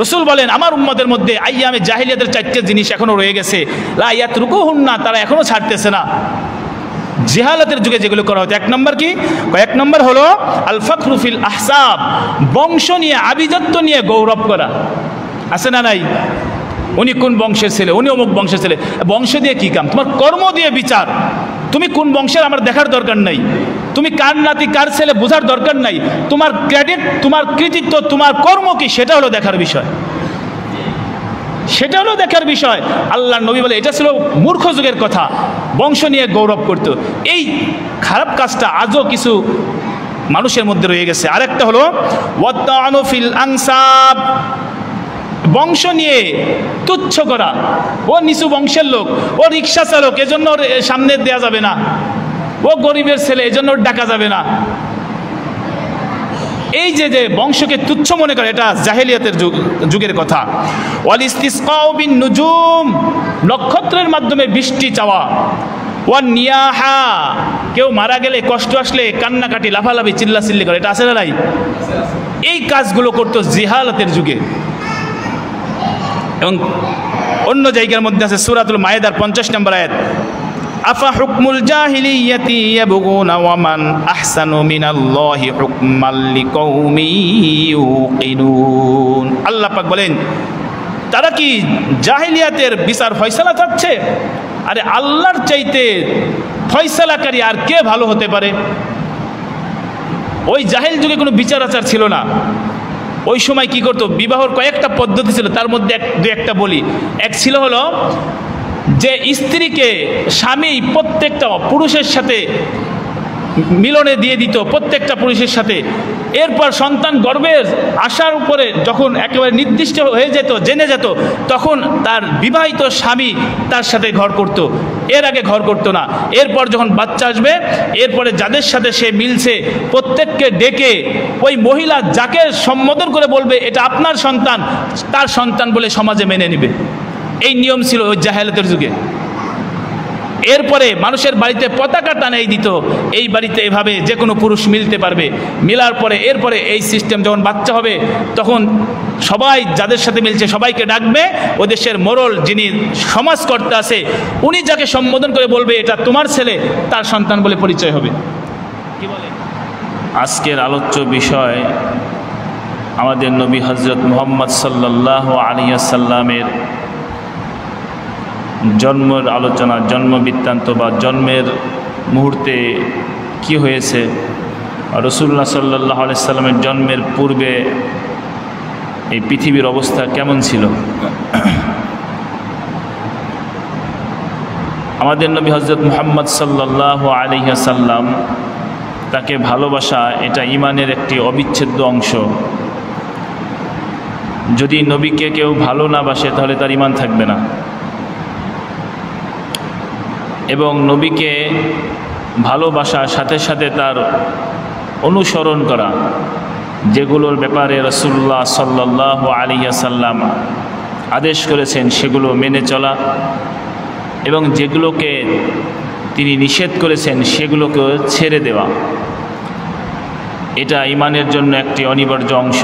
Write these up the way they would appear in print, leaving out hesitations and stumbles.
রাসূল বলেন আমার উম্মতের মধ্যে আইয়ামে জাহিলিয়াতের 4টে জিনিস এখনো রয়ে গেছে, লা ইয়াতরুকুহুন্না, তারা এখনো ছাড়তেছে না। জিহালাতের যুগে যেগুলো করা হতো, 1 নম্বর কি? 1 নম্বর হলো আল ফাখরু ফিল আহসাব, বংশ নিয়ে আভিজাত্য নিয়ে গৌরব করা। আছে না নাই? উনি কোন বংশের ছেলে, উনি অমুক বংশের ছেলে। বংশ দিয়ে কি কাম? তোমার কর্ম দিয়ে বিচার। তুমি কোন বংশের আমার দেখার দরকার নাই, তুমি কার নাতি কার ছেলে বোঝার দরকার নাই। তোমার ক্রেডিট, তোমার কৃতিত্ব, তোমার কর্ম কি, সেটা হলো দেখার বিষয়, সেটা হলো দেখার বিষয়। আল্লাহ নবী বলে এটা ছিল মূর্খ যুগের কথা, বংশ নিয়ে গৌরব করত। এই খারাপ কাজটা আজও কিছু মানুষের মধ্যে রয়ে গেছে। আরেকটা হলো ওয়াত্তানু ফিল আনসাব, বংশ নিয়ে তুচ্ছ করা। ও নিচু বংশের লোক, ও রিক্সা চালক, এজন্য ওর সামনে দেয়া যাবে না। ও গরিবের ছেলে, এজন্য ওর ডাকা যাবে না। এই যে যে বংশকে তুচ্ছ মনে করে, এটা জাহেলিয়াতের যুগের কথা। ওয়াল ইসতিসকাউ বিন নুজুম, নক্ষত্রের মাধ্যমে বৃষ্টি চাওয়া। ওয়ান নিয়াহা, কেউ মারা গেলে কষ্ট আসলে কান্নাকাটি, লাফালাফি, চিল্লাচিল্লি করে, এটা আছে না নাই? এই কাজগুলো করতো জিহালাতের যুগে। এবং অন্য জায়গার মধ্যে আছে সূরাতুল মায়েদার 50 নম্বর আয়াত, আফা হুকমুল জাহিলিয়াতি ইয়াবগুনা ওয়া মান আহসানু মিনাল্লাহি হুকমান লিকাউমি ইউকিনুন। আল্লাহ পাক বলেন তারা কি জাহিলিয়াতের বিচার ফয়সালা চাচ্ছে? আরে আল্লাহর চাইতে ফয়সালাকারী আর কে ভালো হতে পারে? ওই জাহিল যুগে কোনো বিচার আচার ছিল না। ওই সময় কি করতো, বিবাহর কয়েকটা পদ্ধতি ছিল, তার মধ্যে দু একটা বলি। এক ছিল হলো যে স্ত্রীকে স্বামী প্রত্যেকটা পুরুষের সাথে মিলনে দিয়ে দিত, প্রত্যেকটা পুরুষের সাথে। এরপর সন্তান গর্ভের আসার উপরে যখন একেবারে নির্দিষ্ট হয়ে যেত, জেনে যেত, তখন তার বিবাহিত স্বামী তার সাথে ঘর করত, এর আগে ঘর করত না। এরপর যখন বাচ্চা আসবে, এরপরে যাদের সাথে সে মিলছে প্রত্যেককে ডেকে ওই মহিলা যাকে সম্বোধন করে বলবে এটা আপনার সন্তান, তার সন্তান বলে সমাজে মেনে নেবে। এই নিয়ম ছিল ওই জাহেলাতের যুগে। এরপরে মানুষের বাড়িতে পতাকা টানাই দিত, এই বাড়িতে এভাবে যে কোনো পুরুষ মিলতে পারবে। মিলার পরে এরপরে এই সিস্টেম যখন বাচ্চা হবে, তখন সবাই যাদের সাথে মিলছে সবাইকে ডাকবে। ও দেশের মোড়ল যিনি সমাজকর্তা আছে, উনি যাকে সম্বোধন করে বলবে এটা তোমার ছেলে, তার সন্তান বলে পরিচয় হবে। কি বলে? আজকের আলোচ্য বিষয় আমাদের নবী হযরত মুহাম্মদ সাল্লাল্লাহু আলাইহি ওয়াসাল্লামের জন্মের আলোচনা, জন্ম বৃত্তান্ত বা জন্মের মুহূর্তে কি হয়েছে, রাসূলুল্লাহ সাল্লাল্লাহু আলাইহি সাল্লামের জন্মের পূর্বে এই পৃথিবীর অবস্থা কেমন ছিল। আমাদের নবী হযরত মুহাম্মদ সাল্লাল্লাহু আলাইহি ওয়াসাল্লাম, তাকে ভালোবাসা এটা ঈমানের একটি অবিচ্ছেদ্য অংশ। যদি নবীকে কেউ ভালো না বাসে তাহলে তার ঈমান থাকবে না। এবং নবীকে ভালোবাসার সাথে সাথে তার অনুসরণ করা, যেগুলোর ব্যাপারে রাসূলুল্লাহ সাল্লাল্লাহু আলাইহি ওয়াসাল্লাম আদেশ করেছেন সেগুলো মেনে চলা, এবং যেগুলোকে তিনি নিষেধ করেছেন সেগুলোকে ছেড়ে দেওয়া, এটা ঈমানের জন্য একটি অনিবার্য অংশ।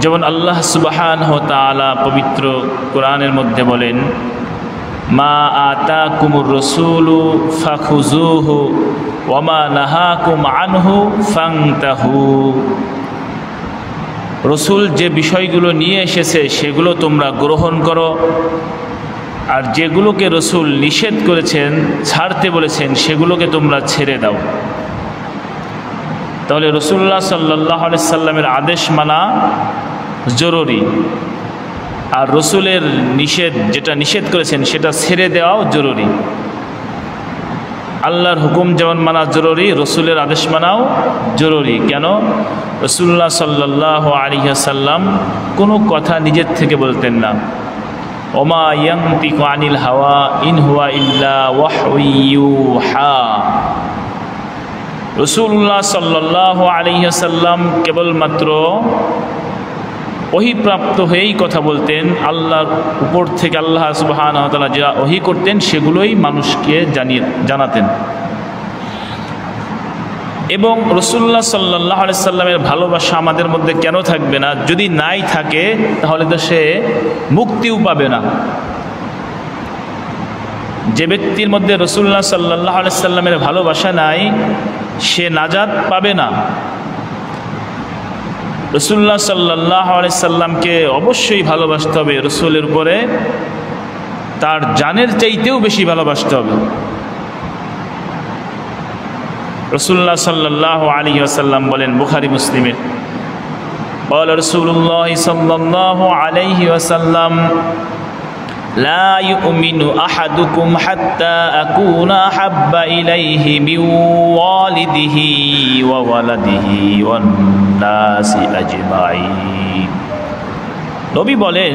যেমন আল্লাহ সুবহানাহু ওয়া তাআলা পবিত্র কোরআনের মধ্যে বলেন, মা আতাকুমুর রাসূলু ফাখুযুহু ওয়া মা নাহাকুম আনহু ফান্তাহু। রাসূল যে বিষয়গুলো নিয়ে এসেছে সেগুলো তোমরা গ্রহণ করো, আর যেগুলোকে রাসূল নিষেধ করেছেন, ছাড়তে বলেছেন, সেগুলোকে তোমরা ছেড়ে দাও। তাহলে রাসূলুল্লাহ সাল্লাল্লাহু আলাইহি সাল্লামের আদেশ মানা জরুরি, আর রসুলের নিষেধ, যেটা নিষেধ করেছেন সেটা ছেড়ে দেওয়াও জরুরি। আল্লাহর হুকুম যেমন মানা জরুরি, রসুলের আদেশ মানাও জরুরি। কেন? রাসূলুল্লাহ সাল্লাল্লাহু আলাইহি ওয়াসাল্লাম কোনো কথা নিজের থেকে বলতেন না। ওমা ইয়ানতিকু আনিল হাওয়া ইন হুয়া ইল্লা ওয়াহয়ু ইউহা। রাসূলুল্লাহ সাল্লাল্লাহু আলাইহি ওয়াসাল্লাম কেবলমাত্র ওহীপ্রাপ্ত হয়েই কথা বলতেন। আল্লাহর উপর থেকে আল্লাহ সুবহানাহু ওয়া তাআলা যা ওহী করতেন সেগুলোই মানুষকে জানাতেন। এবং রাসূলুল্লাহ সাল্লাল্লাহু আলাইহি সাল্লামের ভালোবাসা আমাদের মধ্যে কেন থাকবে না? যদি নাই থাকে তাহলে তো সে মুক্তিও পাবে না। যে ব্যক্তির মধ্যে রাসূলুল্লাহ সাল্লাল্লাহু আলাইহি সাল্লামের ভালোবাসা নাই সে নাজাত পাবে না। রাসূলুল্লাহ সাল্লাল্লাহু আলাইহি সাল্লামকে অবশ্যই ভালোবাসতে হবে, রাসূলের উপরে তার জানের চাইতেও বেশি ভালোবাসতে হবে। রাসূলুল্লাহ সাল্লাল্লাহু আলাইহি ওয়াসাল্লাম বলেন বুখারী মুসলিমে, قال رسول الله صلى الله عليه وسلم لا يؤمن أحدكم حتى أكون أحب إليه من والده وولده والناس أجمعين। নবী বলেন,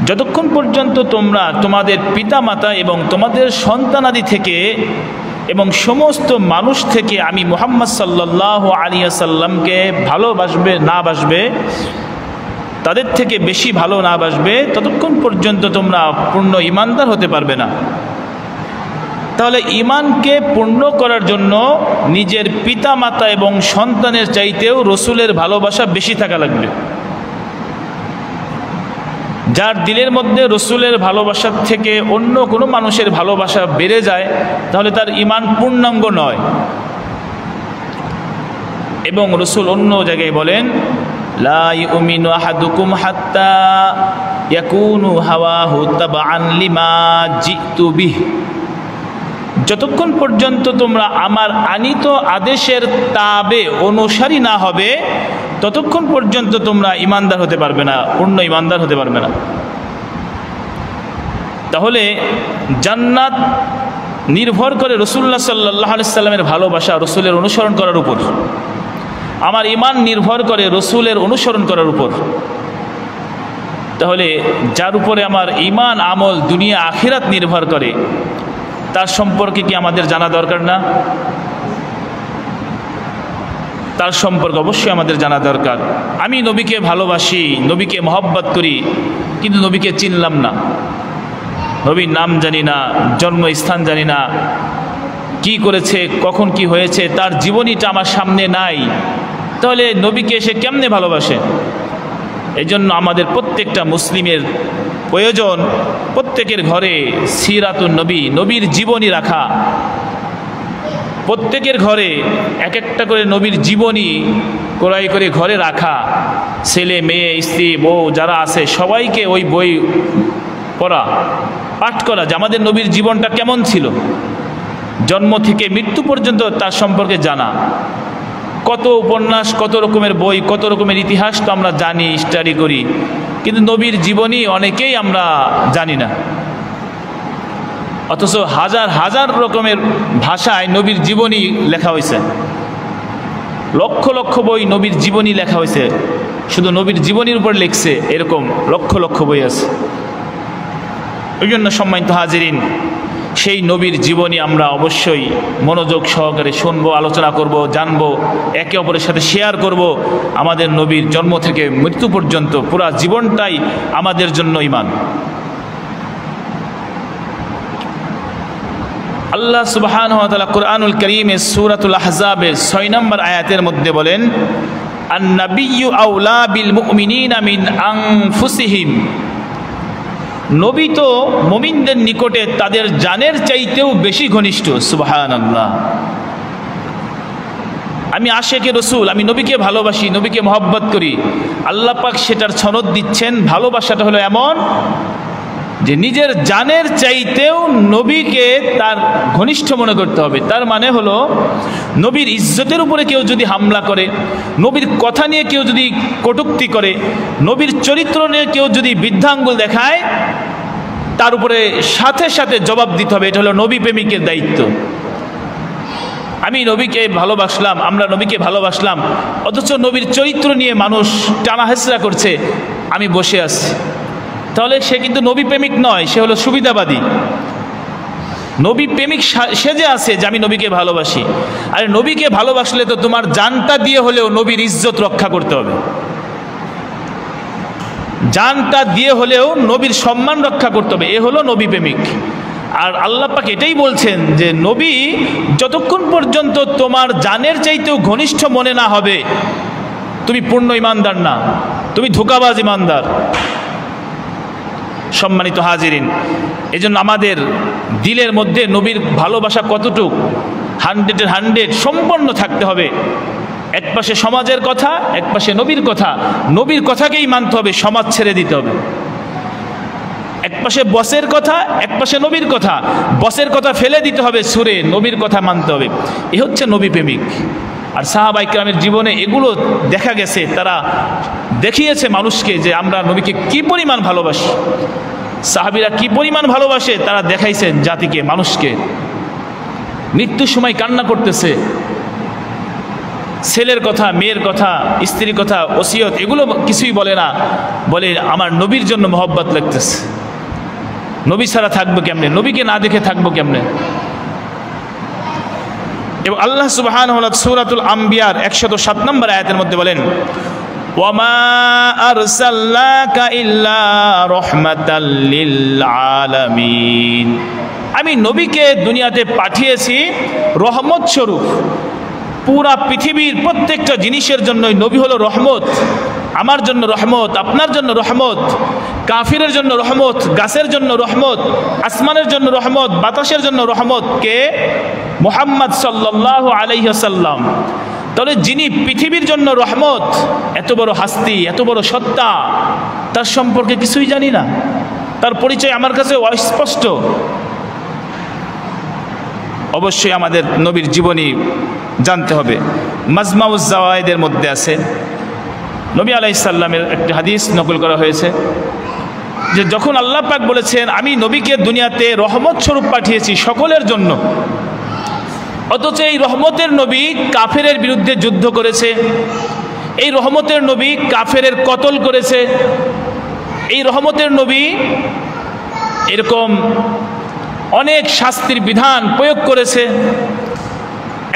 যতক্ষণ পর্যন্ত তোমরা তোমাদের পিতামাতা এবং তোমাদের সন্তানাদি থেকে এবং সমস্ত মানুষ থেকে আমি মুহাম্মদ সাল্লাল্লাহু আলাইহি ওয়াসাল্লামকে ভালোবাসবে না বাসবে, তাদের থেকে বেশি ভালো না বাসবে, ততক্ষণ পর্যন্ত তোমরা পূর্ণ ঈমানদার হতে পারবে না। তাহলে ঈমানকে পূর্ণ করার জন্য নিজের পিতামাতা এবং সন্তানের চাইতেও রসুলের ভালোবাসা বেশি থাকা লাগবে। যার দিলের মধ্যে রসুলের ভালোবাসার থেকে অন্য কোনো মানুষের ভালোবাসা বেড়ে যায় তাহলে তার ঈমান পূর্ণাঙ্গ নয়। এবং রসুল অন্য জায়গায় বলেন, লা ইউমিনু আহাদুকুম হাত্তা ইয়াকুনু হাওয়াহু তাবআন লিমা জিতু বিহি। যতক্ষণ পর্যন্ত তোমরা আমার আনিত আদেশের তাবে অনুসারী না হবে ততক্ষণ পর্যন্ত তোমরা ঈমানদার হতে পারবে না, পূর্ণ ঈমানদার হতে পারবে না। তাহলে জান্নাত নির্ভর করে রাসূলুল্লাহ সাল্লাল্লাহু আলাইহি সাল্লামের ভালোবাসা, রসুলের অনুসরণ করার উপর। আমার ঈমান নির্ভর করে রসুলের অনুসরণ করার উপর। তাহলে যার উপরে আমার ঈমান, আমল, দুনিয়া আখিরাত নির্ভর করে তার সম্পর্কে কি আমাদের জানা দরকার না? তার সম্পর্কে অবশ্যই আমাদের জানা দরকার। আমি নবীকে ভালোবাসি, নবীকে মহব্বত করি, কিন্তু নবীকে চিনলাম না, নবীর নাম জানি না, জন্মস্থান জানি না, কি করেছে, কখন কি হয়েছে, তার জীবনীটা আমার সামনে নাই, তাহলে নবীকে সে কেমনে ভালোবাসে? এই জন্য আমাদের প্রত্যেকটা মুসলিমের প্রয়োজন প্রত্যেকের ঘরে সিরাতুন নবী, নবীর জীবনী রাখা। প্রত্যেকের ঘরে এক একটা করে নবীর জীবনী ক্রয় করে ঘরে রাখা। ছেলে, মেয়ে, স্ত্রী, বউ যারা আছে সবাইকে ওই বই পড়া, পাঠ করা, যে আমাদের নবীর জীবনটা কেমন ছিল, জন্ম থেকে মৃত্যু পর্যন্ত তার সম্পর্কে জানা। কত উপন্যাস, কত রকমের বই, কত রকমের ইতিহাস তো আমরা জানি, স্টাডি করি, কিন্তু নবীর জীবনী অনেকেই আমরা জানি না। অথচ হাজার হাজার রকমের ভাষায় নবীর জীবনী লেখা হয়েছে, লক্ষ লক্ষ বই নবীর জীবনী লেখা হয়েছে, শুধু নবীর জীবনীর উপর লিখছে এরকম লক্ষ লক্ষ বই আছে। ওই জন্য সম্মানিত হাজিরিন, সেই নবীর জীবনী আমরা অবশ্যই মনোযোগ সহকারে শুনবো, আলোচনা করব, জানবো, একে অপরের সাথে শেয়ার করব। আমাদের নবীর জন্ম থেকে মৃত্যু পর্যন্ত পুরা জীবনটাই আমাদের জন্য ঈমান। আল্লাহ সুবহানাহু ওয়া তাআলা কুরআনুল কারীমে সূরাতুল আহজাবের 6 নম্বর আয়াতের মধ্যে বলেন, আন-নাবিয়্যু আওলা বিল মুমিনিনা মিন আনফুসিহিম। নবী তো মুমিনদের নিকটে তাদের জানের চাইতেও বেশি ঘনিষ্ঠ। সুবহানাল্লাহ। আমি আশিকে রসুল, আমি নবীকে ভালোবাসি, নবীকে মহব্বত করি, আল্লাহ পাক সেটার সনদ দিচ্ছেন। ভালোবাসাটা হলো এমন যে নিজের জানের চাইতেও নবীকে তার ঘনিষ্ঠ মনে করতে হবে। তার মানে হলো নবীর ইজ্জতের উপরে কেউ যদি হামলা করে, নবীর কথা নিয়ে কেউ যদি কটূক্তি করে, নবীর চরিত্র নিয়ে কেউ যদি বৃদ্ধাঙ্গুল দেখায়, তার উপরে সাথে সাথে জবাব দিতে হবে। এটা হলো নবী প্রেমিকের দায়িত্ব। আমি নবীকে ভালোবাসলাম, আমরা নবীকে ভালোবাসলাম, অথচ নবীর চরিত্র নিয়ে মানুষ টানা হেঁচড়া করছে, আমি বসে আছি, তাহলে সে কিন্তু নবী প্রেমিক নয়, সে হলো সুবিধাবাদী। নবী প্রেমিক সেজে আছে যে আমি নবীকে ভালোবাসি। আরে নবীকে ভালোবাসলে তো তোমার জানটা দিয়ে হলেও নবীর ইজ্জত রক্ষা করতে হবে, জানটা দিয়ে হলেও নবীর সম্মান রক্ষা করতে হবে। এ হলো নবী প্রেমিক। আর আল্লাহ পাক এটাই বলছেন যে নবী যতক্ষণ পর্যন্ত তোমার জানের চাইতেও ঘনিষ্ঠ মনে না হবে তুমি পূর্ণ ইমানদার না, তুমি ধোঁকাবাজ ইমানদার। সম্মানিত হাজিরিন, এজন্য আমাদের দিলের মধ্যে নবীর ভালোবাসা কতটুক 100-এর 100 সম্পন্ন থাকতে হবে। এক পাশে সমাজের কথা, এক পাশে নবীর কথা, নবীর কথাকেই মানতে হবে, সমাজ ছেড়ে দিতে হবে। এক পাশে বসের কথা, এক পাশে নবীর কথা, বসের কথা ফেলে দিতে হবে সুরে, নবীর কথা মানতে হবে। এ হচ্ছে নবী প্রেমিক। আর সাহাবা ইকরামের জীবনে এগুলো দেখা গেছে, তারা দেখিয়েছে মানুষকে যে আমরা নবীকে কি পরিমাণ ভালোবাসি, সাহাবীরা কি পরিমাণ ভালোবাসে তারা দেখাইছেন জাতিকে, মানুষকে। মৃত্যুর সময় কান্না করতেছে, ছেলের কথা, মেয়ের কথা, স্ত্রীর কথা, ওসিয়ত এগুলো কিছুই বলে না, বলে আমার নবীর জন্য মহব্বত লাগতেছে। নবী ছাড়া থাকবো কেমনে, নবীকে না দেখে থাকবো কেমনে। এবং আল্লাহ সুবহানাহু ওয়া তাআলা সূরাতুল আম্বিয়ার 107 নম্বর আয়াতের মধ্যে বলেন, ওয়ামা আরসালনাকা ইল্লা রাহমাতাল লিল আলামিন, আমি নবীকে দুনিয়াতে পাঠিয়েছি রহমত স্বরূপ। পুরা পৃথিবীর প্রত্যেকটা জিনিসের জন্যই নবী হলো রহমত। আমার জন্য রহমত, আপনার জন্য রহমত, কাফিরের জন্য রহমত, গাছের জন্য রহমত, আসমানের জন্য রহমত, বাতাসের জন্য রহমত। কে? মুহাম্মদ সাল্লাল্লাহু আলাইহি ওয়াসাল্লাম। তাহলে যিনি পৃথিবীর জন্য রহমত, এত বড় হাস্তি, এত বড় সত্তা, তার সম্পর্কে কিছুই জানি না, তার পরিচয় আমার কাছে অস্পষ্ট। অবশ্যই আমাদের নবীর জীবনী জানতে হবে। মাজমাউজ জাওয়ায়েদের মধ্যে আছে, নবী আলাইহিস সালামের একটি হাদিস নকল করা হয়েছে যে যখন আল্লাহ পাক বলেছেন আমি নবীকে দুনিয়াতে রহমত স্বরূপ পাঠিয়েছি সকলের জন্য, অথচ এই রহমতের নবী কাফেরের বিরুদ্ধে যুদ্ধ করেছে, এই রহমতের নবী কাফেরের কতল করেছে, এই রহমতের নবী এরকম অনেক শাস্তির বিধান প্রয়োগ করেছে।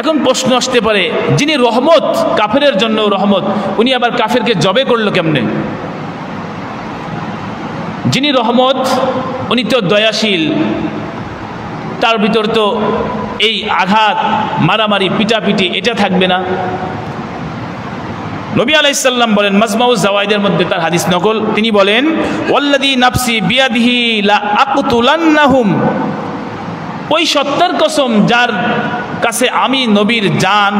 এখন প্রশ্ন আসতে পারে, যিনি রহমত, কাফেরের জন্য রহমত, উনি আবার কাফেরকে জবে করলো কেমনে? যিনি রহমত উনি তো দয়াশীল, তার ভিতর তো এই আঘাত, মারামারি, পিটাপিটি এটা থাকবে না। নবী আলাইহিস সালাম বলেন, মাজমাউজ জাওয়ায়েদের মধ্যে তার হাদিস নকল, তিনি বলেন ওয়াল্লাযী নাফসি বিয়াদিহি লা আকতুলান্নাহুম, ওই সত্তার কসম যার কাছে আমি নবীর জান,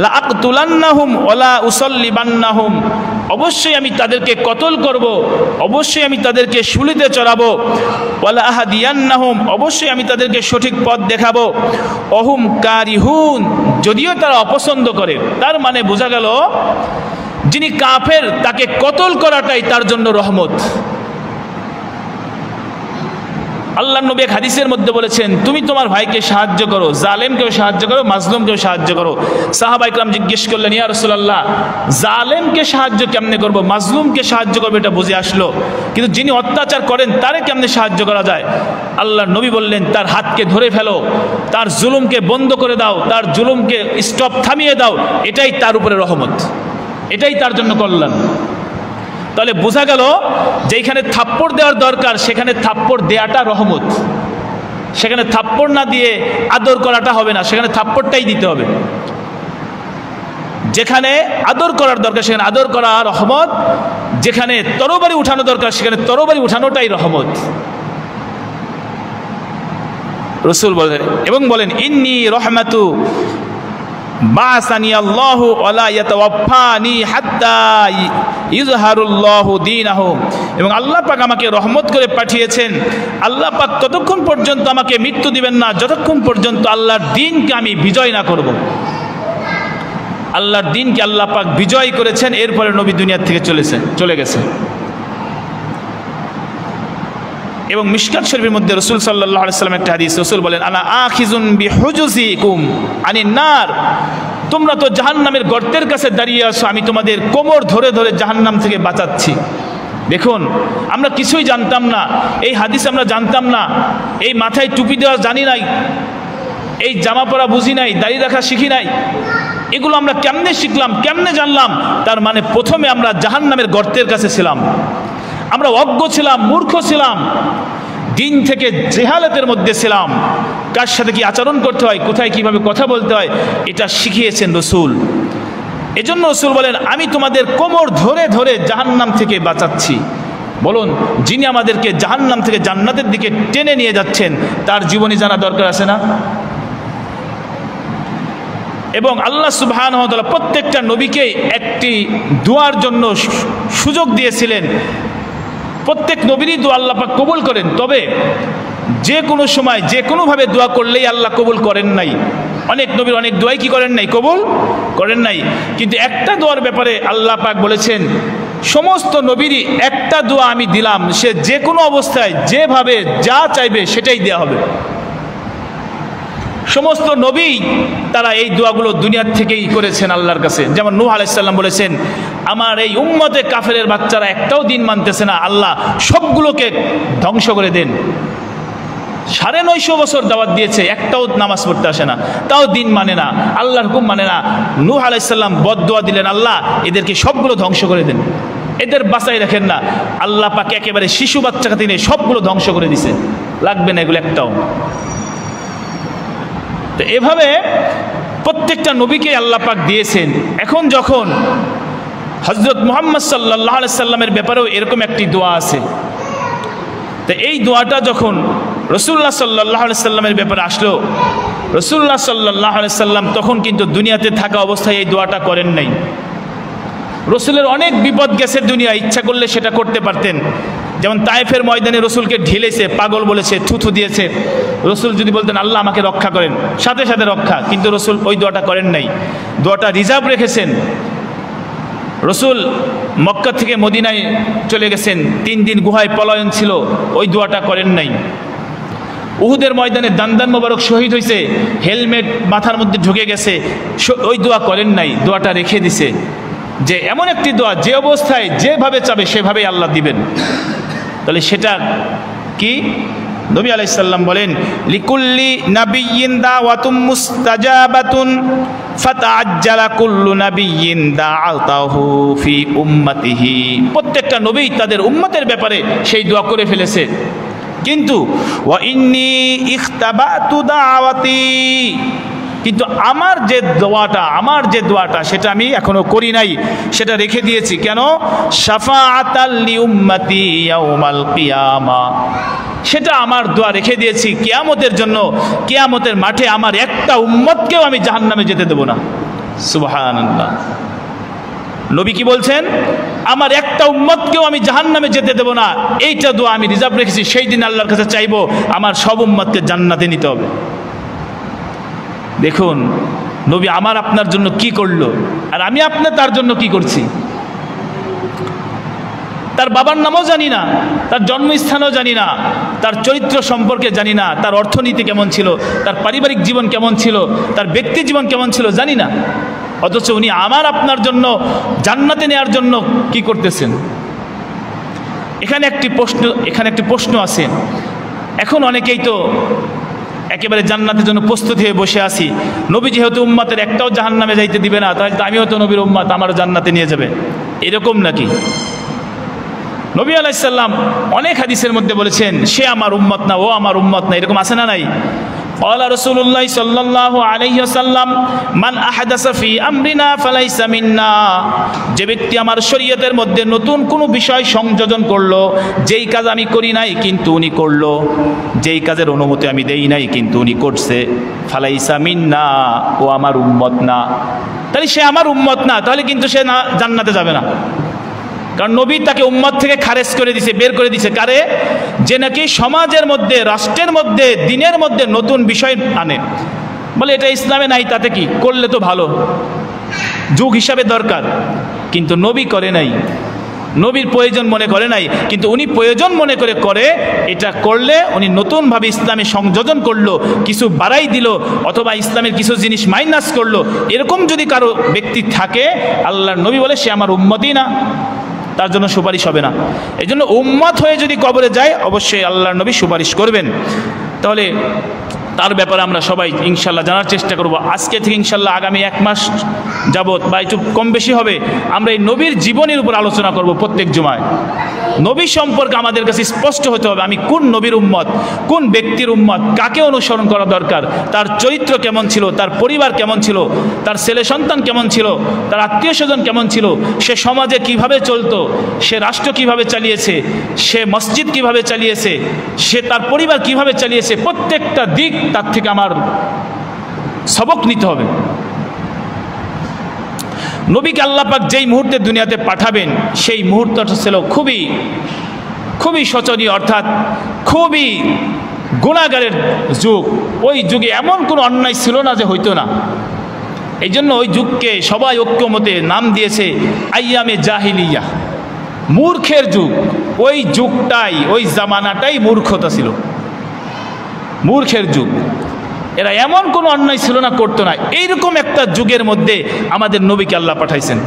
লা আকতুলান্নাহুম ওয়ালা উসাল্লিবান্নাহুম, অবশ্যই আমি তাদেরকে কতল করব, অবশ্যই আমি তাদেরকে শুলিতে চড়াবো, ওয়ালা আহাদিয়ান্নাহুম, অবশ্যই আমি তাদেরকে সঠিক পথ দেখাবো, অহুম কারিহুন, যদিও তারা অপছন্দ করে। তার মানে বোঝা গেল যিনি কাফের তাকে কতল করাটাই তার জন্য রহমত। আল্লাহ নবী এক হাদিসের মধ্যে বলেছেন তুমি তোমার ভাইকে সাহায্য করো, জালেমকেও সাহায্য করো, মাজলুমকেও সাহায্য করো। সাহাবা ইকরাম জিজ্ঞেস করলেন, ইয়া রাসূলুল্লাহ, জালেমকে সাহায্য কেমনে করব, মাজলুমকে সাহায্য করবো, এটা বুঝে আসলো, কিন্তু যিনি অত্যাচার করেন তারে কেমনে সাহায্য করা যায়? আল্লাহর নবী বললেন, তার হাতকে ধরে ফেলো, তার জুলুমকে বন্ধ করে দাও, তার জুলুমকে স্টপ, থামিয়ে দাও, এটাই তার উপরে রহমত, এটাই তার জন্য কল্যাণ। তাহলে বোঝা গেল যেখানে থাপ্পড় দেওয়ার দরকার সেখানে থাপ্পড় দেওয়াটা রহমত, সেখানে থাপ্পড় না দিয়ে আদর করাটা হবে না, সেখানে থাপ্পড়টাই দিতে হবে। যেখানে আদর করার দরকার সেখানে আদর করা রহমত, যেখানে তরবারি উঠানো দরকার সেখানে তরবারি উঠানোটাই রহমত। রাসূল বলেন এবং বলেন, ইন্নী রহমাতু বাসানি আল্লাহু ওয়ালা ইয়াতাওয়াফানি হাত্তা ইযহারুল্লাহু দীনাহু, এবং আল্লাহ পাক আমাকে রহমত করে পাঠিয়েছেন, আল্লাহ পাক ততক্ষণ পর্যন্ত আমাকে মৃত্যু দিবেন না যতক্ষণ পর্যন্ত আল্লাহর দ্বীনকে আমি বিজয় না করব। আল্লাহর দ্বীনকে আল্লাহ পাক বিজয় করেছেন, এরপরে নবী দুনিয়া থেকে চলে গেছে। এবং মিশকাত শরীফের মধ্যে রাসূল সাল্লাল্লাহু আলাইহি ওয়াসাল্লাম একটা হাদিস, রাসূল বলেন, আনা আখিযুন বিহুজুজিকুম আনিন নার, তোমরা তো জাহান্নামের গর্তের কাছে দাঁড়িয়ে আছো, আমি তোমাদের কোমর ধরে ধরে জাহান্নাম থেকে বাঁচাচ্ছি। দেখুন, আমরা কিছুই জানতাম না, এই হাদিস আমরা জানতাম না, এই মাথায় টুপি দেওয়া জানি নাই, এই জামা পরা বুঝি নাই, দাড়ি রাখা শিখি নাই, এগুলো আমরা কেমনে শিখলাম, কেমনে জানলাম? তার মানে প্রথমে আমরা জাহান্নামের গর্তের কাছে ছিলাম, আমরা অজ্ঞ ছিলাম, মূর্খ ছিলাম। দিন থেকে জেহালাতের মধ্যে ছিলাম, কার সাথে কি আচরণ করতে হয়, কোথায় কিভাবে কথা বলতে হয়, এটা শিখিয়েছেন রসুল। এজন্য রসুল বলেন, আমি তোমাদের কোমর ধরে ধরে জাহান্নাম থেকে বাঁচাচ্ছি। বলুন, যিনি আমাদেরকে জাহান্নাম থেকে জান্নাতের দিকে টেনে নিয়ে যাচ্ছেন, তার জীবনী জানা দরকার আছে না? এবং আল্লাহ সুবহানাহু ওয়া তাআলা প্রত্যেকটা নবীকে একটি দোয়ার জন্য সুযোগ দিয়েছিলেন। প্রত্যেক নবীরই দোয়া আল্লাহ পাক কবুল করেন, তবে যে কোনো সময় যে কোনোভাবে দোয়া করলেই আল্লাহ কবুল করেন নাই। অনেক নবীর অনেক দোয়াই কি করেন নাই, কবুল করেন নাই। কিন্তু একটা দোয়ার ব্যাপারে আল্লাহ পাক বলেছেন, সমস্ত নবীরই একটা দোয়া আমি দিলাম, সে যে কোনো অবস্থায় যেভাবে যা চাইবে সেটাই দেওয়া হবে। সমস্ত নবী তারা এই দোয়াগুলো দুনিয়ার থেকেই করেছেন আল্লাহর কাছে। যেমন নূহ আলাইহিস সালাম বলেছেন, আমার এই উম্মতে কাফেরের বাচ্চারা একটাও দিন মানতেছে না, আল্লাহ সবগুলোকে ধ্বংস করে দেন। 950 বছর দাওয়াত দিয়েছে, একটাও নামাজ পড়তে আসে না, তাও দিন মানে না, আল্লাহর হুকুম মানে না। নূহ আলাইহিস সালাম বদদোয়া দিলেন, আল্লাহ এদেরকে সবগুলো ধ্বংস করে দেন, এদের বাঁচাই রাখেন না। আল্লাহ পাক একেবারে শিশু বাচ্চাকে তিনি সবগুলো ধ্বংস করে দিছে, লাগবে না এগুলো একটাও। তো এভাবে প্রত্যেকটা নবীকে আল্লাহ পাক দিয়েছেন। এখন যখন হযরত মুহাম্মদ সাল্লাল্লাহু আলাইহি সাল্লামের ব্যাপারেও এরকম একটি দোয়া আছে, তো এই দোয়াটা যখন রাসূলুল্লাহ সাল্লাল্লাহু আলাইহি সাল্লামের ব্যাপারে আসলো, রাসূলুল্লাহ সাল্লাল্লাহু আলাইহি সাল্লাম তখন কিন্তু দুনিয়াতে থাকা অবস্থায় এই দোয়াটা করেন নাই। রসুলের অনেক বিপদ গেছে দুনিয়া, ইচ্ছা করলে সেটা করতে পারতেন। যেমন তায়েফের ময়দানে রসুলকে ঢিলেছে, পাগল বলেছে, থুথু দিয়েছে। রসুল যদি বলতেন আল্লাহ আমাকে রক্ষা করেন, সাথে সাথে রক্ষা, কিন্তু রসুল ওই দোয়াটা করেন নাই, দোয়াটা রিজার্ভ রেখেছেন। রসুল মক্কা থেকে মদিনায় চলে গেছেন, 3 দিন গুহায় পলায়ন ছিল, ওই দোয়াটা করেন নাই। উহুদের ময়দানে দান্দান মোবারক শহীদ হয়েছে, হেলমেট মাথার মধ্যে ঢুকে গেছে, ওই দোয়া করেন নাই, দোয়াটা রেখে দিছে যে এমন একটি দোয়া যে অবস্থায় যেভাবে চাবে সেভাবেই আল্লাহ দিবেন। তাহলে সেটা কি? নবী আলাইহিস সালাম বলেন, লিকুল্লি নাবিয়্যিন দাওয়াতুম মুস্তাজাবাতুন ফাতাআজ্জালা কুল্লু নাবিয়্যিন দাআতাহু ফি উম্মতিহি। প্রত্যেকটা নবী তাদের উম্মতের ব্যাপারে সেই দোয়া করে ফেলেছে, কিন্তু ওয়া ইন্নী ইখতাবাতু দাওয়াতি, কিন্তু আমার যে দোয়াটা সেটা আমি এখনো করি নাই, সেটা রেখে দিয়েছি। কেন? শাফাআতাল লিউম্মতি ইয়াউমাল কিয়ামা, সেটা আমার দোয়া রেখে দিয়েছি কিয়ামতের জন্য। কিয়ামতের মাঠে আমার একটা উম্মতকেও আমি জাহান্নামে যেতে দেব না। সুবহানাল্লাহ। নবী কি বলছেন? আমার একটা উম্মতকেও আমি জাহান্নামে যেতে দেব না, এইটা দোয়া আমি রিজার্ভ রেখেছি। সেই দিন আল্লাহর কাছে চাইবো আমার সব উম্মতকে জান্নাতে নিতে হবে। দেখুন নবী আমার আপনার জন্য কি করলো, আর আমি আপনি তার জন্য কি করছি। তার বাবার নামও জানি না, তার জন্মস্থানও জানি না, তার চরিত্র সম্পর্কে জানি না, তার অর্থনীতি কেমন ছিল, তার পারিবারিক জীবন কেমন ছিল, তার ব্যক্তি জীবন কেমন ছিল জানি না, অথচ উনি আমার আপনার জন্য জান্নাতে নেওয়ার জন্য কি করতেছেন। এখানে একটি প্রশ্ন আছে। এখন অনেকেই তো একেবারে জান্নাতের জন্য প্রস্তুত হয়ে বসে আছি, নবী যেহেতু উম্মতের একটাও জাহান্নামে যাইতে দিবে না, তাহলে তো আমিও তো নবীর উম্মত, আমারও জান্নাতে নিয়ে যাবে, এরকম নাকি? নবী আলাইহিস সালাম অনেক হাদিসের মধ্যে বলেছেন সে আমার উম্মত না, ও আমার উম্মত না, এরকম আছে না নাই? ক্বালা রাসূলুল্লাহ সাল্লাল্লাহু আলাইহি ওয়াসাল্লাম, মান আহদাসা ফি আমরিনা ফালাইসা মিন্না, যে ব্যক্তি আমার শরীয়তের মধ্যে নতুন কোনো বিষয় সংযোজন করলো, যেই কাজ আমি করি নাই কিন্তু উনি করলো, যেই কাজের অনুমতি আমি দেই নাই কিন্তু উনি করছে, ফালাইসা মিন্না, ও আমার উম্মত না। তাহলে সে আমার উম্মত না, তাহলে কিন্তু সে না জান্নাতে যাবে না। কারণ নবী তাকে উম্মত থেকে খারেজ করে দিছে, বের করে দিছে। কারে? যে নাকি সমাজের মধ্যে, রাষ্ট্রের মধ্যে, দিনের মধ্যে নতুন বিষয় আনে। বলে এটা ইসলামে নাই, তাতে কি, করলে তো ভালো, যুগ হিসাবে দরকার। কিন্তু নবী করে নাই, নবীর প্রয়োজন মনে করে নাই, কিন্তু উনি প্রয়োজন মনে করে এটা করলে উনি নতুনভাবে ইসলামে সংযোজন করলো, কিছু বাড়াই দিল, অথবা ইসলামের কিছু জিনিস মাইনাস করলো। এরকম যদি কারো ব্যক্তি থাকে, আল্লাহর নবী বলে সে আমার উম্মতই না, তার জন্য সুপারিশ হবে না। এই জন্য উম্মত হয়ে যদি কবরে যায়, অবশ্যই আল্লাহর নবী সুপারিশ করবেন। তাহলে তার ব্যাপারে আমরা সবাই ইনশাল্লাহ জানার চেষ্টা করব। আজকে থেকে ইনশাল্লাহ আগামী 1 মাস যাবত বা একটু কম বেশি হবে আমরা এই নবীর জীবনের উপর আলোচনা করব প্রত্যেক জুমায়। নবী সম্পর্কে আমাদের কাছে স্পষ্ট হতে হবে আমি কোন নবীর উম্মত, কোন ব্যক্তির উম্মত, কাকে অনুসরণ করা দরকার, তার চরিত্র কেমন ছিল, তার পরিবার কেমন ছিল, তার ছেলে সন্তান কেমন ছিল, তার আত্মীয় স্বজন কেমন ছিল, সে সমাজে কিভাবে চলতো, সে রাষ্ট্র কিভাবে চালিয়েছে, সে মসজিদ কিভাবে চালিয়েছে, সে তার পরিবার কিভাবে চালিয়েছে, প্রত্যেকটা দিক তার থেকে আমার সবক নিতে হবে। নবীকে আল্লাহ পাক যেই মুহূর্তে দুনিয়াতে পাঠাবেন সেই মুহূর্তটা ছিল খুবই খুবই শোচনীয়, অর্থাৎ খুবই গুনাহগারের যুগ। ওই যুগে এমন কোনো অন্যায় ছিল না যে হইতো না। এই জন্য ওই যুগকে সবাই ঐক্যমতে নাম দিয়েছে আইয়ামে জাহিলিয়া, মূর্খের যুগ। ওই যুগটাই, ওই জামানাটাই মূর্খতা ছিল, মূর্খের যুগ। এরা এমন কোনো অন্যায় ছিল না, করতো না। এইরকম একটা যুগের মধ্যে আমাদের নবীকে আল্লাহ পাঠাইছেন।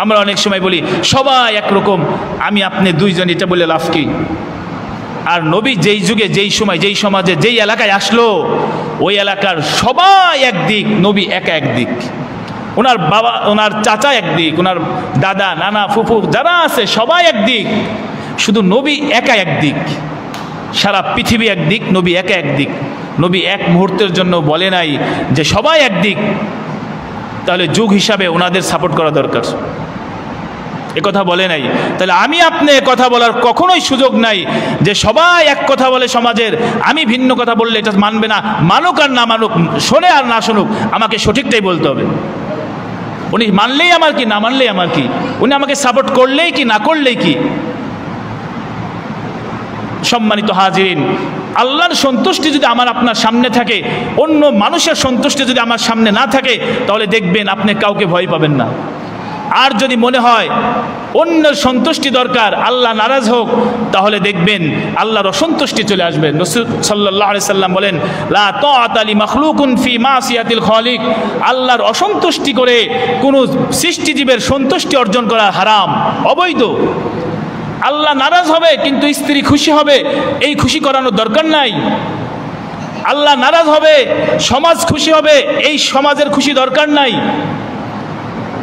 আমরা অনেক সময় বলি সবাই একরকম, আমি আপনি দুইজন, এটা বলে লাভ কি? আর নবী যেই যুগে, যেই সময়, যেই সমাজে, যেই এলাকায় আসলো ওই এলাকার সবাই একদিক, নবী একা একদিক। ওনার বাবা, ওনার চাচা একদিক, ওনার দাদা, নানা, ফুফু যারা আছে সবাই একদিক, শুধু নবী একা একদিক। সারা পৃথিবী একদিক, নবী একা একদিক। নবী এক মুহূর্তের জন্য বলে নাই যে সবাই একদিক, তাহলে যুগ হিসাবে ওনাদের সাপোর্ট করা দরকার, একথা বলে নাই। তাহলে আমি আপনি কথা বলার কখনোই সুযোগ নাই যে সবাই এক কথা বলে সমাজের, আমি ভিন্ন কথা বললে এটা মানবে না, মানুক আর না মানুক, শোনে আর না শুনুক, আমাকে সঠিকটাই বলতে হবে। উনি মানলেই আমার কি, না মানলেই আমার কি, উনি আমাকে সাপোর্ট করলেই কি, না করলেই কি। সম্মানিত হাজিরিন, আল্লাহর সন্তুষ্টি যদি আমার আপনার সামনে থাকে, অন্য মানুষের সন্তুষ্টি যদি আমার সামনে না থাকে, তাহলে দেখবেন আপনি কাউকে ভয় পাবেন না। আর যদি মনে হয় অন্যের সন্তুষ্টি দরকার, আল্লাহ নারাজ হোক, তাহলে দেখবেন আল্লাহর অসন্তুষ্টি চলে আসবে। রাসূল সাল্লাল্লাহু আলাইহি সাল্লাম বলেন, লা তাআতা লি মাখলুকুন ফি মাসিয়াতিল খালিক। আল্লাহর অসন্তুষ্টি করে কোনো সৃষ্টিজীবের সন্তুষ্টি অর্জন করা হারাম, অবৈধ। আল্লাহ নারাজ হবে কিন্তু স্ত্রী খুশি হবে, এই খুশি করানোর দরকার নাই। আল্লাহ নারাজ হবে, সমাজ খুশি হবে, এই সমাজের খুশি দরকার নাই।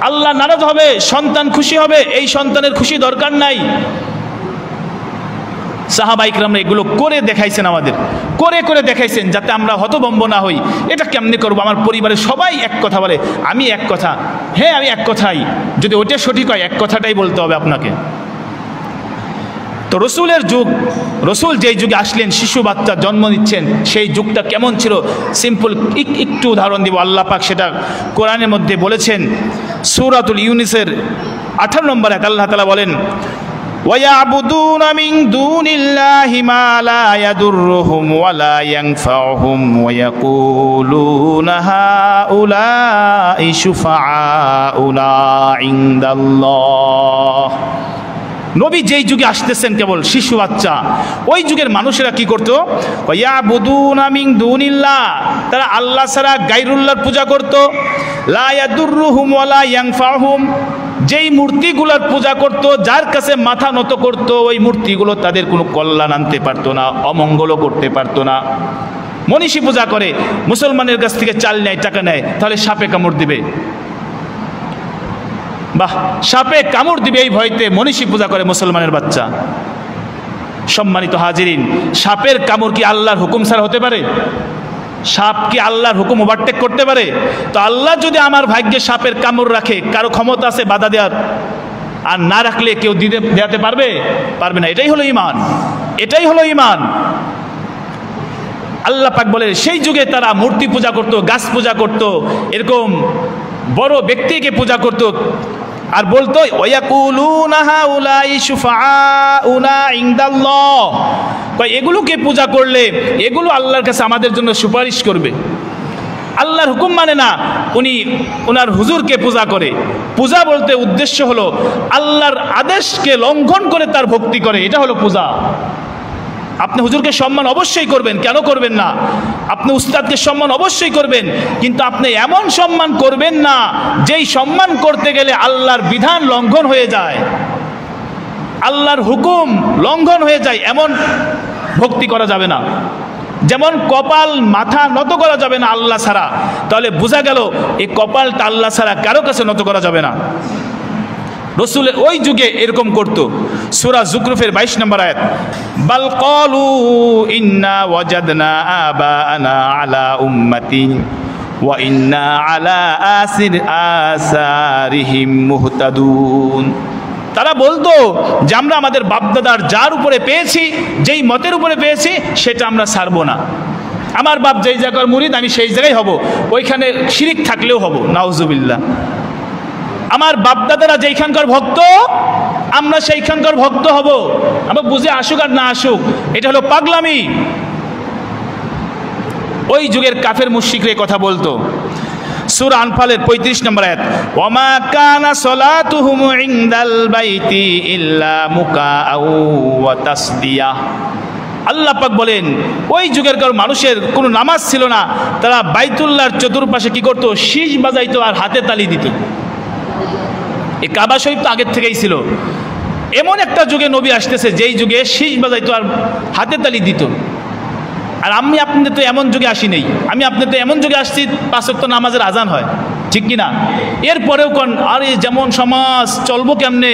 আল্লাহ নারাজ হবে, সন্তান খুশি হবে, এই সন্তানের খুশি দরকার নাই। সাহাবা ইকরামরা এগুলো করে দেখাইছেন, আমাদের করে করে দেখাইছেন, যাতে আমরা হতভম্ব না হই। এটা কেমনে করবো? আমার পরিবারের সবাই এক কথা বলে, আমি এক কথা, হ্যাঁ আমি এক কথাই, যদি ওটা সঠিক হয় এক কথাটাই বলতে হবে আপনাকে। তো রসুলের যুগ, রসুল যেই যুগে আসলেন, শিশু বাচ্চা জন্ম নিচ্ছেন, সেই যুগটা কেমন ছিল সিম্পল একটু উদাহরণ দিব। আল্লাহ পাক সেটা কোরআনের মধ্যে বলেছেন, সূরাতুল ইউনুসের 18 নম্বর আয়াত আল্লাহ তাআলা বলেন, ওয়ায়াবুদুনা মিন দুনিল্লাহি মা লা ইয়াদুররুহুম ওয়া লা ইয়ানফাউহুম ওয়া ইয়াকুলুনা হাউলাই শুফাআউনা ইনদাল্লাহ। নবী যেই যুগে আসতেছেন কেবল শিশু বাচ্চা, ওই যুগের মানুষেরা কি করতো? ইয়াবুদুনা মিন দুনিল্লাহ, তারা আল্লাহ ছাড়া গায়রুল্লাহর পূজা করত। লা ইয়াদুররুহুম ওয়া লা ইয়ানফাউহুম, যেই মূর্তিগুলোর পূজা করত, যার কাছে মাথা নত করত, ওই মূর্তিগুলো তাদের কোনো কল্যাণ আনতে পারতো না, অমঙ্গলও করতে পারতো না। মনীষী পূজা করে, মুসলমানের কাছ থেকে চাল নেয়, টাকা নেয়, তাহলে সাপে কামড় দিবে, বাহ, সাপে কামড় দিবে এই ভয়তে মনীষী পূজা করে মুসলমানের বাচ্চা। সম্মানিত হাজিরিন, সাপের কামড় কি আল্লাহর হুকুম ছাড়া হতে পারে? সাপ কি আল্লাহর হুকুম ওভারটেক করতে পারে? তো আল্লাহ যদি আমার ভাগ্যে সাপের কামড় রাখে, কারো ক্ষমতা আছে বাধা দেওয়ার? আর না রাখলে কেউ দেওয়াতে পারবে? পারবে না। এটাই হলো ঈমান, এটাই হলো ঈমান। আল্লাহ পাক বলে সেই যুগে তারা মূর্তি পূজা করত, গাছ পূজা করত, এরকম বড় ব্যক্তিকে পূজা করত, আর বলতো ওয়ায়াকুলুনা হাউলাই শুফাআউনা ইনদাল্লাহ, এগুলোকে পূজা করলে এগুলো আল্লাহর কাছে আমাদের জন্য সুপারিশ করবে। আল্লাহর হুকুম মানে না, উনি ওনার হুজুরকে পূজা করে। পূজা বলতে উদ্দেশ্য হলো আল্লাহর আদেশকে লঙ্ঘন করে তার ভক্তি করে, এটা হলো পূজা। আপনি হুজুরকে সম্মান অবশ্যই করবেন, কেন করবেন না? আপনি উস্তাদকে সম্মান অবশ্যই করবেন, কিন্তু আপনি এমন সম্মান করবেন না যেই সম্মান করতে গেলে আল্লাহর বিধান লঙ্ঘন হয়ে যায়, আল্লাহর হুকুম লঙ্ঘন হয়ে যায়, এমন ভক্তি করা যাবে না। যেমন কপাল মাথা নত করা যাবে না আল্লাহ ছাড়া, তাহলে বোঝা গেল এই কপালটা আল্লাহ ছাড়া কারো কাছে নত করা যাবে না। রসুলের ওই যুগে এরকম করতো। সূরা যুকরুফের 22 নম্বর আয়াত, বাল ক্বালু ইন্না ওয়াজাদনা আবাআনা আলা উম্মাতিন ওয়া ইন্না আলা আসারিহিম মুহতাদুন। তারা বলতো যে আমরা আমাদের বাপদাদার যার উপরে পেয়েছি, যেই মতের উপরে পেয়েছি, সেটা আমরা ছাড়বো না। আমার বাপ যেই জায়গার মুরিদ, আমি সেই জায়গায় হব, ওইখানে শিরিক থাকলেও হব, নাউজুবিল্লাহ। আমার বাপদাদারা যেইখানকার ভক্ত, আমরা সেইখানকার ভক্ত হব। আমরা বুঝে আসুক আর না আসুক, এটা হলো পাগলামি। ওই যুগের কাফের মুশরিকরা কথা বলতো। সূরা আনফালের 35 নম্বর আয়াত, ওয়ামা কানা সলাতুহুম ইনদাল বাইতি ইল্লা মুকাআউ ওয়া তাসদিয়া। আল্লাহ পাক বলেন ওই যুগের কারো মানুষের কোনো নামাজ ছিল না, তারা বাইতুল্লাহর চতুর্পাশে কি করতো, শীষ বাজাইতো আর হাতে তালি দিত। এই কাবা শরীফ তো আগের থেকেই ছিল। এমন একটা যুগে নবী আসতেছে যেই যুগে শীষ বাজাইতো আর হাতে তালি দিত। আর আমি আপনাদের তো এমন যুগে আসি নেই, আমি আপনাদের তো এমন যুগে আসছি 5 ওয়াক্ত নামাজের আজান হয়, ঠিক কি না? এরপরেও কোন আরে যেমন সমাজ চলবো কেমনে,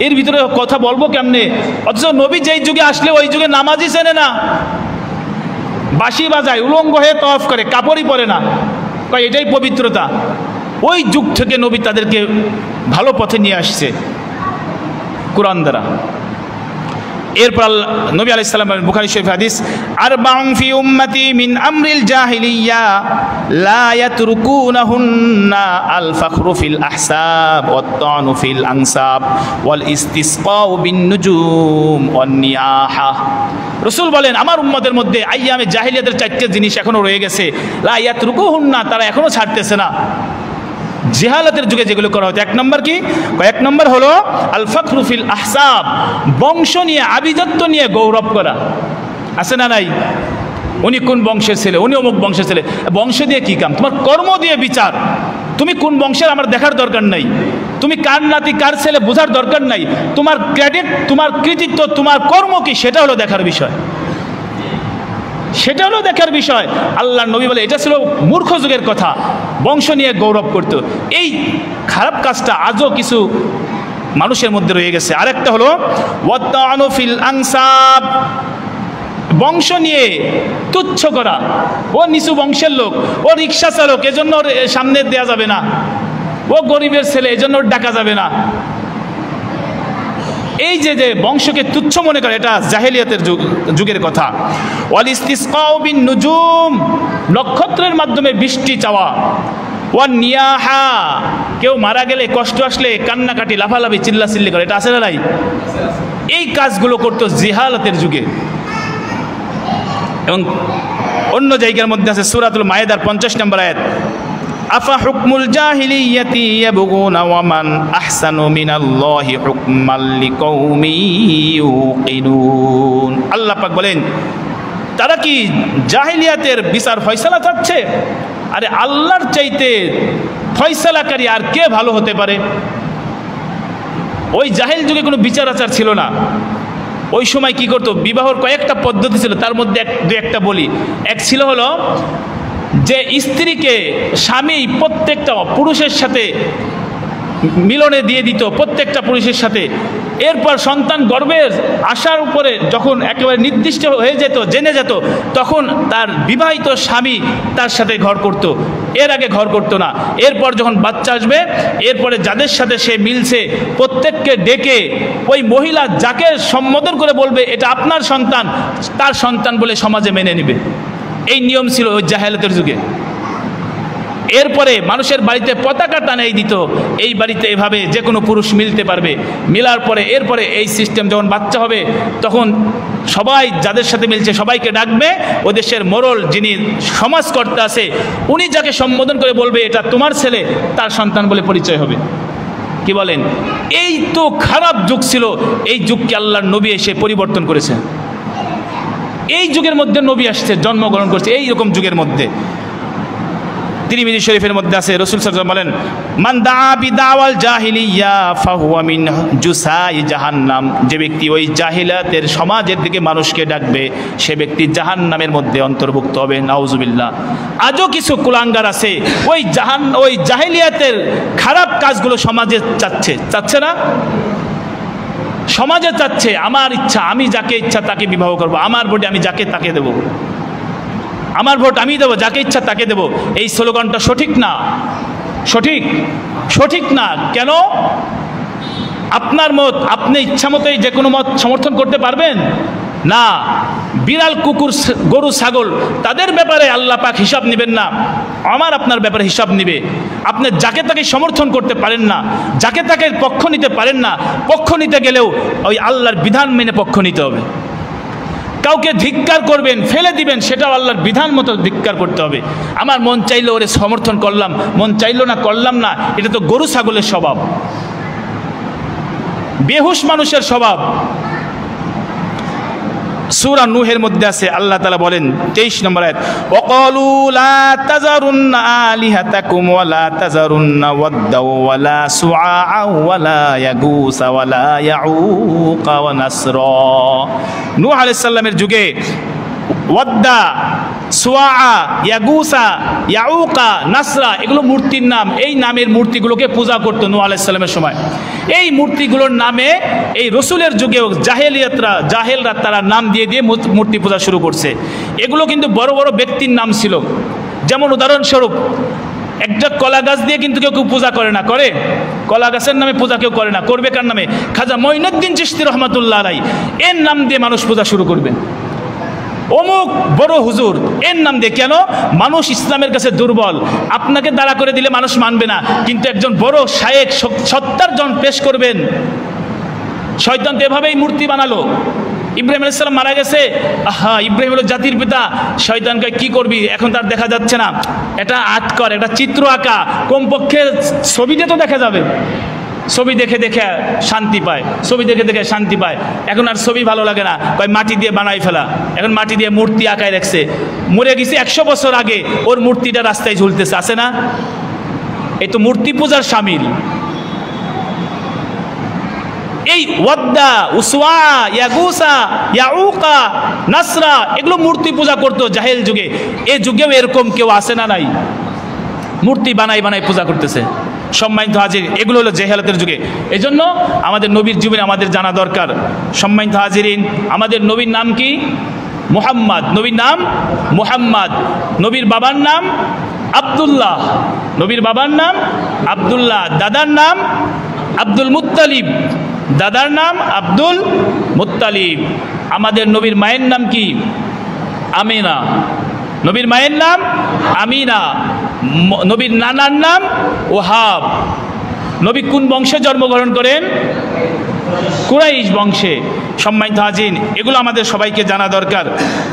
এর ভিতরে কথা বলবো কেমনে? অথচ নবী যেই যুগে আসলে ওই যুগে নামাজই চেনে না, বাঁশি বাজায়, উলঙ্গ হয়ে তওয়াফ করে, কাপড়ই পরে না, কয় এটাই পবিত্রতা। ওই যুগ থেকে নবী তাদেরকে ভালো পথে নিয়ে আসছে কুরআন দ্বারা। এরপর নবী আলাইহিস সালাম বুখারী শরীফ হাদিস, আরবাউন ফি উম্মতি মিন আমরিল জাহিলিয়া লা ইয়াতরুকুনাহুন্না আল ফাখরু ফিল আহসাব ওয়াত তানু ফিল আনসাব ওয়াল ইসতিসকাউ বিন নুজুম ওয়ান নিয়াহা। রাসূল বলেন আমার উম্মতের মধ্যে আইয়ামে জাহিলিয়াতের 4টা জিনিস এখনো রয়ে গেছে, লা ইয়াতরুকুহুন্না, তারা এখনো ছাড়তেছে না। জিহালাতের যুগে যেগুলো করা হতো, 1 নম্বর কি? 1 নম্বর হলো আল ফাখরু ফিল আহসাব, বংশ নিয়ে, আভিজাত্য নিয়ে গৌরব করা। আছে না নাই? উনি কোন বংশের ছেলে, উনি অমুক বংশের ছেলে। বংশ দিয়ে কি কাম? তোমার কর্ম দিয়ে বিচার। তুমি কোন বংশের আমার দেখার দরকার নাই, তুমি কার নাতি কার ছেলে বোঝার দরকার নাই। তোমার ক্রেডিট, তোমার কৃতিত্ব, তোমার কর্ম কি, সেটা হলো দেখার বিষয়, সেটা হলো দেখার বিষয়। আল্লাহর নবী বলে এটা ছিল মূর্খ যুগের কথা, বংশ নিয়ে গৌরব করত। এই খারাপ কাজটা আজও কিছু মানুষের মধ্যে রয়ে গেছে। আরেকটা হলো ওয়াত্তানু ফিল আনসাব, বংশ নিয়ে তুচ্ছ করা। ও নিচু বংশের লোক, ও রিক্সা চালক, এজন্য ওর সামনে দেয়া যাবে না। ও গরিবের ছেলে, এজন্য ওর ডাকা যাবে না। এই যে বংশকে তুচ্ছ মনে করে, এটা জাহেলিয়াতের যুগের কথা। ওয়াল ইসতিসকাউ বিন নুজুম, নক্ষত্রের মাধ্যমে বৃষ্টি চাওয়া। ওয়ান নিয়াহা, কেউ মারা গেলে, কষ্ট আসলে কান্নাকাটি, লাফালাফি, চিল্লাচিল্লি করে, এটা আছে না নাই? এই কাজগুলো করতো জিহালাতের যুগে। এবং অন্য জায়গার মধ্যে আছে সূরাতুল মায়েদার 50 নম্বর আয়াত, আফা হুকমুল জাহিলিয়াতি ইয়াবগুনা ওয়া মান আহসানু মিনাল্লাহি হুকমান লিকাউমি ইউকিনুন। আল্লাহ পাক বলেন তারা কি জাহিলিয়াতের বিচার ফয়সালা চাচ্ছে? আরে আল্লাহর চাইতে ফয়সালাকারী আর কে ভালো হতে পারে? ওই জাহিল যুগে কোনো বিচার আচার ছিল না। ওই সময় কি করতো, বিবাহর কয়েকটা পদ্ধতি ছিল, তার মধ্যে দু একটা বলি। এক ছিল হলো যে স্ত্রীকে স্বামী প্রত্যেকটা পুরুষের সাথে মিলনে দিয়ে দিত, প্রত্যেকটা পুরুষের সাথে। এরপর সন্তান গর্ভে আসার উপরে যখন একেবারে নির্দিষ্ট হয়ে যেত, জেনে যেত, তখন তার বিবাহিত স্বামী তার সাথে ঘর করত, এর আগে ঘর করতো না। এরপর যখন বাচ্চা আসবে, এরপরে যাদের সাথে সে মিলছে প্রত্যেককে ডেকে ওই মহিলা যাকে সম্বোধন করে বলবে এটা আপনার সন্তান, তার সন্তান বলে সমাজে মেনে নেবে। এই নিয়ম ছিল ওই জাহেলাতের যুগে। এরপরে মানুষের বাড়িতে পতাকা টানাই দিত, এই বাড়িতে এভাবে যে কোনো পুরুষ মিলতে পারবে। মিলার পরে এরপরে এই সিস্টেম, যখন বাচ্চা হবে তখন সবাই যাদের সাথে মিলছে সবাইকে ডাকবে। ও দেশের মোড়ল যিনি সমাজকর্তা আছে, উনি যাকে সম্বোধন করে বলবে এটা তোমার ছেলে, তার সন্তান বলে পরিচয় হবে। কি বলেন? এই তো খারাপ যুগ ছিল। এই যুগকে আল্লাহর নবী এসে পরিবর্তন করেছে। এই যুগের মধ্যে নবী আসছে, জন্মগ্রহণ করছে এই রকম যুগের মধ্যে। তিরমিজি শরীফের মধ্যে আছে, রাসূল সাল্লাল্লাহু আলাইহি ওয়াসাল্লাম বলেন, মান দাআ বিদাওয়াল জাহিলিয়া ফাহুয়া মিন জুসাই জাহান্নাম, যে ব্যক্তি ওই জাহিলিয়াতের সমাজের দিকে মানুষকে ডাকবে সে ব্যক্তি জাহান্নামের মধ্যে অন্তর্ভুক্ত হবে। নাউজুবিল্লাহ। আজও কিছু কুলাঙ্গার আছে ওই জাহিলিয়াতের খারাপ কাজগুলো সমাজে চাচ্ছে না, সমাজে চাচ্ছে আমার ইচ্ছা, আমি যাকে ইচ্ছা তাকে বিবাহ করব, আমার ভোটে আমি যাকে তাকে দেব, আমার ভোট আমি দেবো, যাকে ইচ্ছা তাকে দেব। এই স্লোগানটা সঠিক না, সঠিক না। কেন? আপনার মত, আপনি ইচ্ছা মতোই যে কোনো মত সমর্থন করতে পারবেন না। বিড়াল, কুকুর, গরু, ছাগল তাদের ব্যাপারে আল্লাহ পাক হিসাব নেবেন না, আমার আপনার ব্যাপারে হিসাব নেবে। আপনি যাকে তাকে সমর্থন করতে পারেন না, যাকে তাকে পক্ষ নিতে পারেন না। পক্ষ নিতে গেলেও ওই আল্লাহর বিধান মেনে পক্ষ নিতে হবে। কাউকে ধিক্কার করবেন, ফেলে দিবেন, সেটাও আল্লাহর বিধান মতো ধিক্কার করতে হবে। আমার মন চাইলো ওরে সমর্থন করলাম, মন চাইলো না করলাম না, এটা তো গরু ছাগলের স্বভাব, বেহুশ মানুষের স্বভাব। সূরা নূহের মধ্যে আছে, আল্লাহ তাআলা বলেন 23 নম্বর আয়াত, ওয়াকালু লা তাযারুন্না আলিহাতাকুম ওয়া লা তাযারুন্না ওয়াদ্দা ওয়া লা সুআআ ওয়া লা ইয়াগুসা ওয়া লা ইয়াউকা ওয়া নাসরা। নূহ আলাইহিস সালামের যুগে ওয়াদ্দা, সুআআ, ইয়াগুসা, ইয়াউকা, নাসরা এগুলো মূর্তির নাম। এই নামের মূর্তিগুলোকে পূজা করতো নূহ আলাইহিস সালামের সময়। এই মূর্তিগুলোর নামে এই রসুলের যুগেও জাহেলরা তারা নাম দিয়ে মূর্তি পূজা শুরু করছে। এগুলো কিন্তু বড় বড় ব্যক্তির নাম ছিল। যেমন উদাহরণস্বরূপ, একটা কলা গাছ দিয়ে কিন্তু কেউ পূজা করে না, করে? কলা গাছের নামে পূজা কেউ করে না, করবে কার নামে? খাজা মঈনুদ্দিন চিশতি রহমাতুল্লাহ আলাইহি, এর নাম দিয়ে মানুষ পূজা শুরু করবে। অমুক বড় হুজুর, এর নাম দিয়ে। কেন? মানুষ ইসলামের কাছে দুর্বল। আপনাকে দাঁড়া করে দিলে মানুষ মানবে না, কিন্তু একজন বড় শায়েখ 70 জন পেশ করবেন। শয়তান তো এভাবেই মূর্তি বানালো। ইব্রাহিম আলাইহিস সালাম মারা গেছে, আহা ইব্রাহিম হলো জাতির পিতা। শয়তানকে কি করবি, এখন তার দেখা যাচ্ছে না, এটা আর্ট কর, এটা চিত্র আঁকা, কমপক্ষে ছবিতে তো দেখা যাবে। ছবি দেখে দেখে শান্তি পায়, ছবি দেখে দেখে শান্তি পায়। এখন আর ছবি ভালো লাগে না, কয় মাটি দিয়ে বানাই ফেলা। এখন মাটি দিয়ে মূর্তি আঁকায় রাখছে। মরে গেছে 100 বছর আগে, ওর মূর্তিটা রাস্তায় ঝুলতেছে, আছে না? এই তো মূর্তি পূজার শামিল। এই ওয়াদ্দা, উসওয়া, ইয়াগুসা, ইয়াউকা, নাসরা এগুলো মূর্তি পূজা করতো জাহেল যুগে। এই যুগেও এরকম কেউ আছে না নাই? মূর্তি বানাই পূজা করতেছে। সম্মানিত হাজির, এগুলো হলো জেহালাতের যুগে। এজন্য আমাদের নবীর জীবনে আমাদের জানা দরকার। সম্মানিত হাজিরিন, আমাদের নবীর নাম কি? মুহাম্মদ। নবীর নাম মুহাম্মদ। নবীর বাবার নাম আব্দুল্লাহ। নবীর বাবার নাম আব্দুল্লাহ, দাদার নাম আব্দুল মুত্তালিব। দাদার নাম আব্দুল মুত্তালিব। আমাদের নবীর মায়ের নাম কি? আমিনা। নবীর মায়ের নাম আমিনা। নবীর নানার নাম ওহাব। নবী কোন বংশে জন্মগ্রহণ করেন? কুরাইশ বংশে। সম্মানিত হাজির, এগুলো আমাদের সবাইকে জানা দরকার।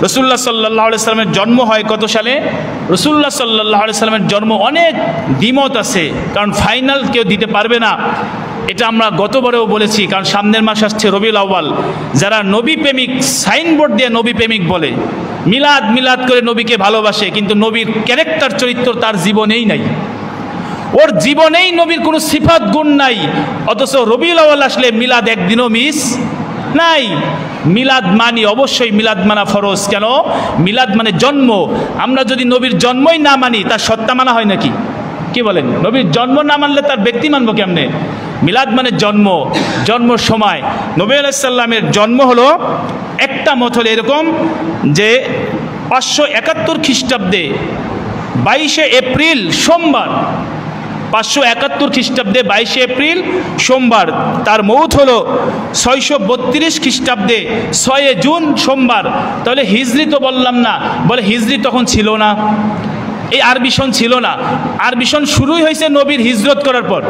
রাসূলুল্লাহ সাল্লাল্লাহু আলাইহি সাল্লামের জন্ম হয় কত সালে? রাসূলুল্লাহ সাল্লাল্লাহু আলাইহি সাল্লামের জন্ম অনেক দ্বিমত আছে, কারণ ফাইনাল কেউ দিতে পারবে না। এটা আমরা গতবারেও বলেছি, কারণ সামনের মাস আসছে রবিউল আউয়াল। যারা নবী প্রেমিক সাইনবোর্ড দিয়ে নবী প্রেমিক বলে, মিলাদ করে নবীকে ভালোবাসে, কিন্তু নবীর ক্যারেক্টার চরিত্র তার জীবনেই নাই, ওর জীবনেই নবীর কোনো সিফাত গুণ নাই। অথচ রবিউল আউয়াল আসলে মিলাদ একদিনও মিস নাই। মিলাদ মানি, অবশ্যই মিলাদ মানা ফরজ। কেন? মিলাদ মানে জন্ম। আমরা যদি নবীর জন্মই না মানি, তার সত্তা মানা হয় নাকি? কি বলেন? নবীর জন্ম না মানলে তার ব্যক্তি মানবো কেমনে? মিলাদ মানে জন্ম সময়। নবী আলাইহিস সালামের জন্ম হলো, একটা মত হলো এরকম যে 571 খ্রিস্টাব্দে 22 এপ্রিল সোমবার, 571 খ্রিস্টাব্দে 22 এপ্রিল সোমবার। তার মৌত হলো 632 খ্রিস্টাব্দে 6 জুন সোমবার। তাহলে হিজরি তো বললাম না, বলে হিজরি তখন ছিল না, এই আরবি সন ছিল না। আরবি সন শুরুই হয়েছে নবীর হিজরত করার পর।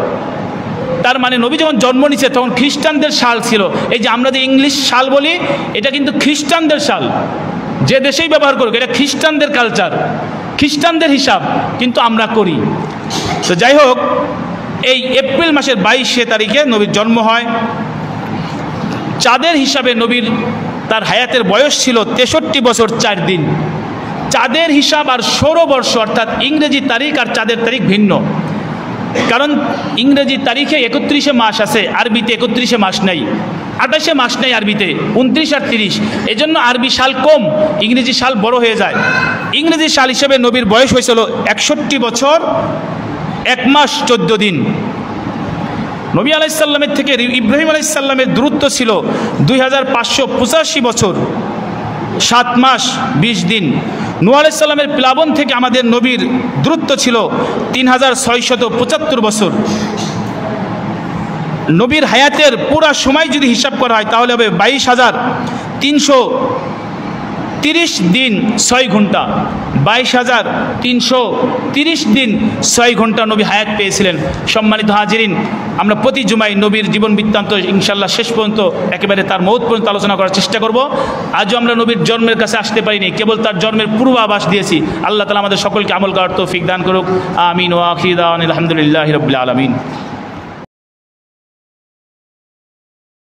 তার মানে নবী যখন জন্ম নিচ্ছে তখন খ্রিস্টানদের সাল ছিল। এই যে আমরা যে ইংলিশ সাল বলি, এটা কিন্তু খ্রিস্টানদের সাল। যে দেশেই ব্যবহার করুক, এটা খ্রিস্টানদের কালচার, খ্রিস্টানদের হিসাব, কিন্তু আমরা করি। তো যাই হোক, এই এপ্রিল মাসের 22 তারিখে নবীর জন্ম হয়। চাঁদের হিসাবে নবীর তার হায়াতের বয়স ছিল 63 বছর 4 দিন। চাঁদের হিসাব আর সৌরবর্ষ অর্থাৎ ইংরেজি তারিখ আর চাঁদের তারিখ ভিন্ন। কারণ ইংরেজি তারিখে 31 মাস আছে, আরবিতে 31 মাস নাই, 28 মাস নাই আরবিতে, 29 আর 30। এজন্য আরবি সাল কম, ইংরেজি সাল বড় হয়ে যায়। ইংরেজি সাল হিসেবে নবীর বয়স হয়েছিল 61 বছর 1 মাস 14 দিন। নবী আলাইহিসসালামের থেকে ইব্রাহিম আলাইহিসসালামের দূরত্ব ছিল 2585 বছর 7 মাস 20 দিন। নূহ আলাইহিসসালামের প্লাবন থেকে আমাদের নবীর দূরত্ব ছিল 3675 বছর। নবীর হায়াতের পুরা সময় যদি হিসাব করা হয় তাহলে হবে 22,330 দিন 6 ঘন্টা। 22,330 দিন 6 ঘন্টা নবী হায়াত পেয়েছিলেন। সম্মানিত হাজিরিন, আমরা প্রতি জুমায় নবীর জীবন বৃত্তান্ত ইনশাআল্লাহ শেষ পর্যন্ত একেবারে তার মওত পর্যন্ত আলোচনা করার চেষ্টা করব। আজও আমরা নবীর জন্মের কাছে আসতে পারিনি, কেবল তার জন্মের পূর্বাভাস দিয়েছি। আল্লাহ তাআলা আমাদের সকলকে আমল করার তৌফিক দান করুক। আমিন ওয়া আখিরু দাওয়ানা আলহামদুলিল্লাহি রাব্বিল আলামিন।